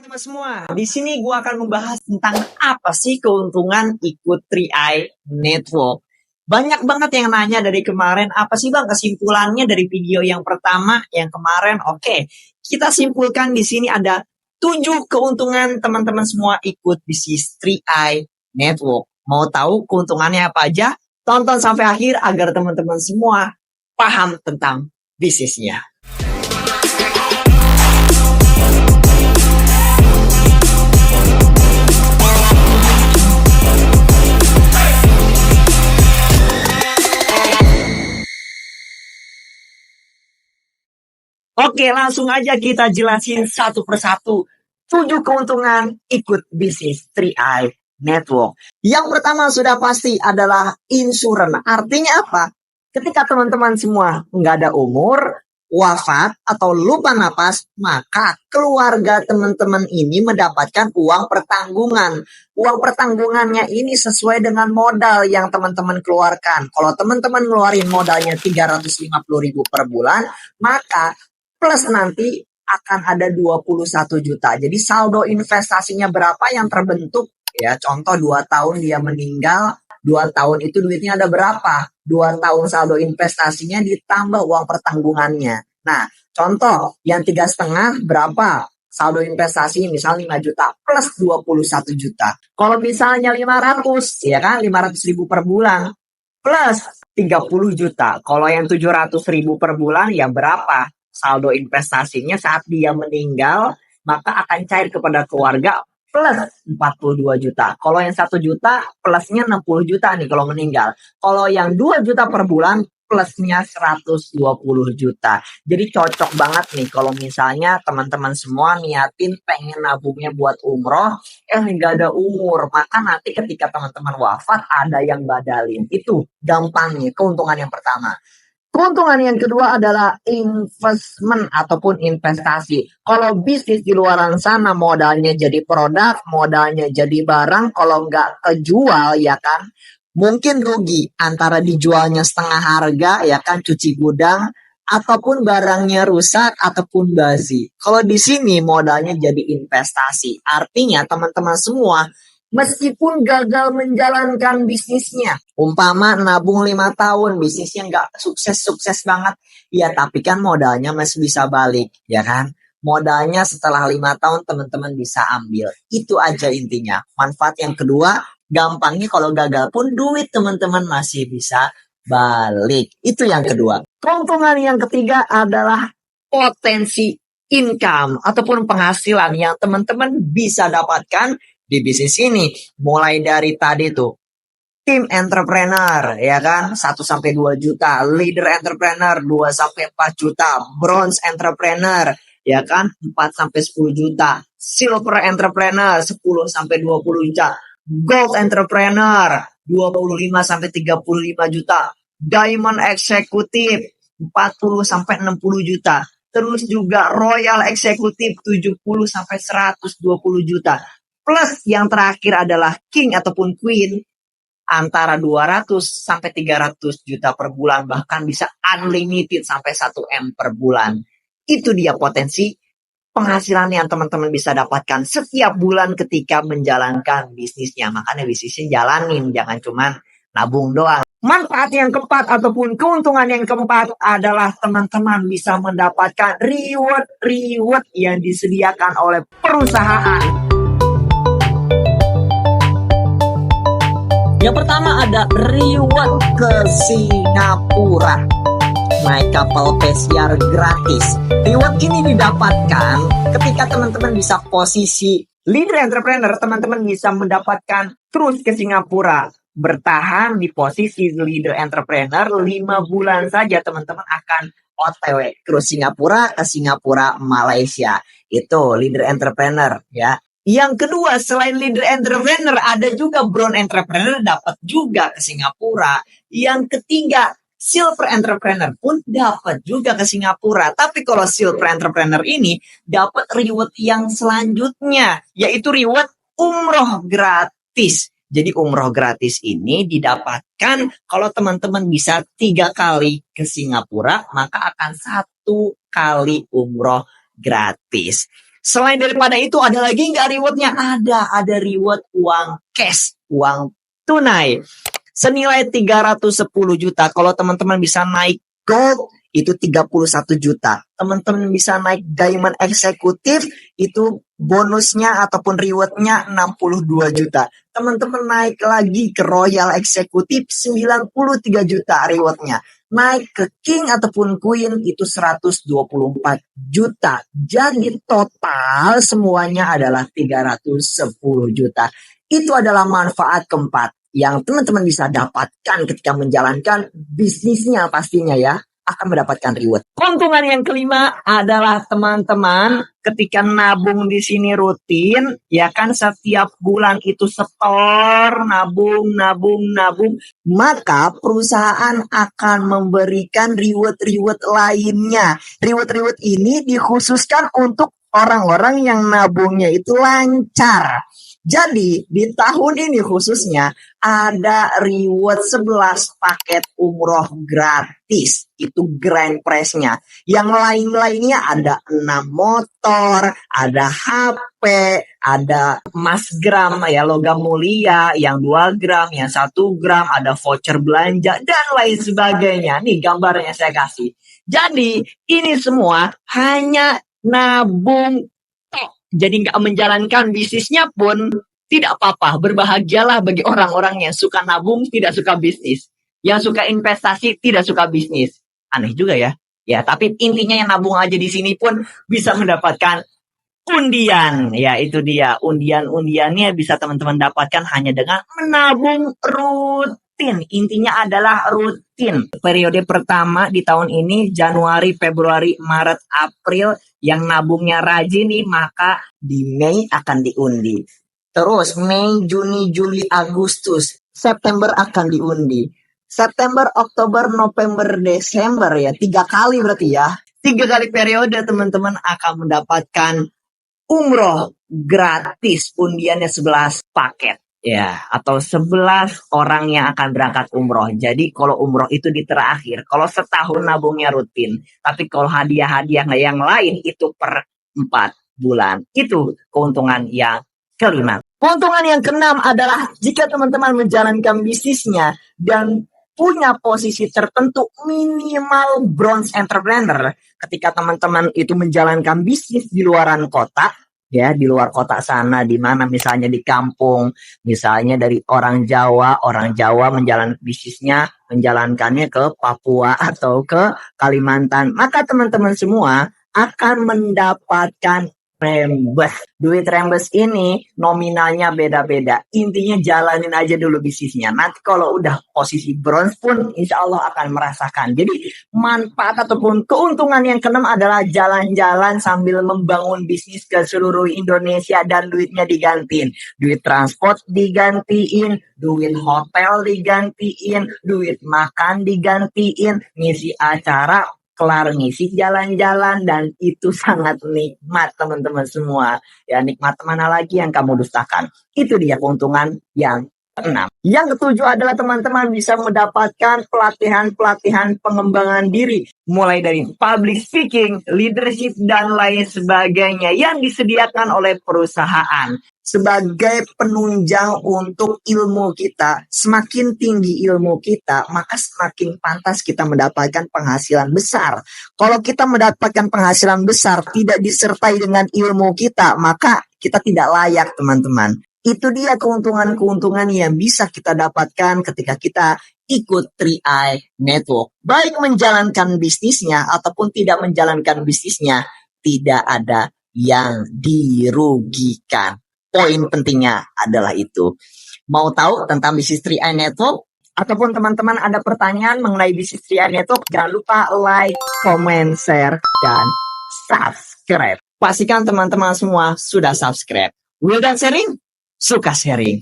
Teman-teman semua, di sini gue akan membahas tentang apa sih keuntungan ikut 3i Network. Banyak banget yang nanya dari kemarin, apa sih bang kesimpulannya dari video yang pertama, yang kemarin? Oke, kita simpulkan di sini ada 7 keuntungan teman-teman semua ikut bisnis 3i Network. Mau tahu keuntungannya apa aja? Tonton sampai akhir agar teman-teman semua paham tentang bisnisnya. Oke, langsung aja kita jelasin satu persatu 7 keuntungan ikut bisnis 3i Network. Yang pertama sudah pasti adalah insurance. Artinya apa? Ketika teman-teman semua nggak ada umur, wafat, atau lupa napas, maka keluarga teman-teman ini mendapatkan uang pertanggungan. Uang pertanggungannya ini sesuai dengan modal yang teman-teman keluarkan. Kalau teman-teman ngeluarin modalnya 350.000 per bulan, maka plus nanti akan ada 21 juta. Jadi saldo investasinya berapa yang terbentuk? Ya, contoh 2 tahun dia meninggal, 2 tahun itu duitnya ada berapa? 2 tahun saldo investasinya ditambah uang pertanggungannya. Nah, contoh yang 3,5 berapa? Saldo investasi misal 5 juta plus 21 juta. Kalau misalnya 500, ya kan 500.000 per bulan plus 30 juta. Kalau yang 700.000 per bulan ya berapa? Saldo investasinya saat dia meninggal, maka akan cair kepada keluarga plus 42 juta. Kalau yang 1 juta plusnya 60 juta nih kalau meninggal. Kalau yang 2 juta per bulan plusnya 120 juta. Jadi cocok banget nih kalau misalnya teman-teman semua niatin pengen nabungnya buat umroh, nggak ada umur. Maka nanti ketika teman-teman wafat ada yang badalin. Itu gampangnya keuntungan yang pertama. Keuntungan yang kedua adalah investment ataupun investasi. Kalau bisnis di luar sana modalnya jadi produk, modalnya jadi barang, kalau nggak kejual ya kan, mungkin rugi antara dijualnya setengah harga ya kan, cuci gudang, ataupun barangnya rusak ataupun basi. Kalau di sini modalnya jadi investasi. Artinya teman-teman semua meskipun gagal menjalankan bisnisnya, umpama nabung 5 tahun, bisnisnya nggak sukses-sukses banget, ya tapi kan modalnya masih bisa balik, ya kan? Modalnya setelah 5 tahun teman-teman bisa ambil. Itu aja intinya. Manfaat yang kedua, gampangnya kalau gagal pun duit teman-teman masih bisa balik. Itu yang kedua. Keuntungan yang ketiga adalah potensi income ataupun penghasilan yang teman-teman bisa dapatkan di bisnis ini. Mulai dari tadi tuh tim entrepreneur ya kan 1 sampai 2 juta, leader entrepreneur 2 sampai 4 juta, bronze entrepreneur ya kan 4 sampai 10 juta, silver entrepreneur 10 sampai 20 juta, gold entrepreneur 25 sampai 35 juta, diamond executive 40 sampai 60 juta. Terus juga royal executive 70 sampai 120 juta. Plus yang terakhir adalah king ataupun queen antara 200 sampai 300 juta per bulan, bahkan bisa unlimited sampai 1 M per bulan. Itu dia potensi penghasilan yang teman-teman bisa dapatkan setiap bulan ketika menjalankan bisnisnya. Makanya bisnisnya jalanin, jangan cuman nabung doang. Manfaat yang keempat ataupun keuntungan yang keempat adalah teman-teman bisa mendapatkan reward yang disediakan oleh perusahaan. Yang pertama ada reward ke Singapura. Naik kapal pesiar gratis. Reward ini didapatkan ketika teman-teman bisa posisi leader entrepreneur, teman-teman bisa mendapatkan terus ke Singapura. Bertahan di posisi leader entrepreneur 5 bulan saja teman-teman akan OTW terus ke Singapura, Malaysia. Itu leader entrepreneur ya. Yang kedua, selain leader entrepreneur, ada juga bronze entrepreneur dapat juga ke Singapura. Yang ketiga, silver entrepreneur pun dapat juga ke Singapura. Tapi kalau silver entrepreneur ini dapat reward yang selanjutnya, yaitu reward umroh gratis. Jadi umroh gratis ini didapatkan kalau teman-teman bisa 3 kali ke Singapura, maka akan 1 kali umroh gratis. Selain daripada itu ada lagi nggak rewardnya? Ada reward uang cash, uang tunai senilai 310 juta. Kalau teman-teman bisa naik gold itu 31 juta. Teman-teman bisa naik diamond eksekutif itu bonusnya ataupun rewardnya 62 juta. Teman-teman naik lagi ke royal eksekutif 93 juta rewardnya. Naik ke king ataupun queen itu 124 juta. Jadi total semuanya adalah 310 juta. Itu adalah manfaat keempat yang teman-teman bisa dapatkan ketika menjalankan bisnisnya pastinya ya, akan mendapatkan reward. Keuntungan yang kelima adalah teman-teman ketika nabung di sini rutin, ya kan setiap bulan itu setor, nabung, maka perusahaan akan memberikan reward-reward lainnya. Reward-reward ini dikhususkan untuk orang-orang yang nabungnya itu lancar. Jadi di tahun ini khususnya ada reward 11 paket umroh gratis. Itu grand prize-nya. Yang lain-lainnya ada 6 motor, ada HP, ada emas gram ya logam mulia, yang 2 gram, yang 1 gram, ada voucher belanja dan lain sebagainya. Nih gambarnya saya kasih. Jadi ini semua hanya nabung. Jadi nggak menjalankan bisnisnya pun tidak apa-apa. Berbahagialah bagi orang-orang yang suka nabung, tidak suka bisnis. Yang suka investasi, tidak suka bisnis. Aneh juga ya. Ya, tapi intinya yang nabung aja di sini pun bisa mendapatkan undian. Ya, itu dia. Undian-undiannya bisa teman-teman dapatkan hanya dengan menabung rutin. Intinya adalah rutin. Periode pertama di tahun ini, Januari, Februari, Maret, April, yang nabungnya rajin nih, maka di Mei akan diundi. Terus Mei, Juni, Juli, Agustus, September akan diundi. September, Oktober, November, Desember ya. 3 kali berarti ya. 3 kali periode teman-teman akan mendapatkan umroh gratis. Undiannya 11 paket. Ya, atau 11 orang yang akan berangkat umroh. Jadi kalau umroh itu di terakhir. Kalau setahun nabungnya rutin. Tapi kalau hadiah-hadiah yang lain itu per 4 bulan. Itu keuntungan yang kelima. Keuntungan yang keenam adalah jika teman-teman menjalankan bisnisnya dan punya posisi tertentu minimal bronze entrepreneur. Ketika teman-teman itu menjalankan bisnis di luaran kota, ya di luar kota sana, di mana misalnya di kampung, misalnya dari orang Jawa menjalankan bisnisnya, menjalankannya ke Papua atau ke Kalimantan, maka teman-teman semua akan mendapatkan rembes. Duit rembes ini nominalnya beda-beda. Intinya jalanin aja dulu bisnisnya. Nanti kalau udah posisi bronze pun insya Allah akan merasakan. Jadi manfaat ataupun keuntungan yang keenam adalah jalan-jalan sambil membangun bisnis ke seluruh Indonesia dan duitnya digantiin. Duit transport digantiin, duit hotel digantiin, duit makan digantiin, ngisi acara kelar ngisi jalan-jalan, dan itu sangat nikmat teman-teman semua. Ya nikmat mana lagi yang kamu dustakan. Itu dia keuntungan yang keenam. Yang ketujuh adalah teman-teman bisa mendapatkan pelatihan-pelatihan pengembangan diri. Mulai dari public speaking, leadership, dan lain sebagainya yang disediakan oleh perusahaan. Sebagai penunjang untuk ilmu kita, semakin tinggi ilmu kita, maka semakin pantas kita mendapatkan penghasilan besar. Kalau kita mendapatkan penghasilan besar tidak disertai dengan ilmu kita, maka kita tidak layak teman-teman. Itu dia keuntungan-keuntungan yang bisa kita dapatkan ketika kita ikut 3i Network. Baik menjalankan bisnisnya ataupun tidak menjalankan bisnisnya, tidak ada yang dirugikan. Poin pentingnya adalah itu. Mau tahu tentang bisnis 3i Network? Ataupun teman-teman ada pertanyaan mengenai bisnis 3i Network? Jangan lupa like, comment, share, dan subscribe. Pastikan teman-teman semua sudah subscribe. Wildan sharing, suka sharing.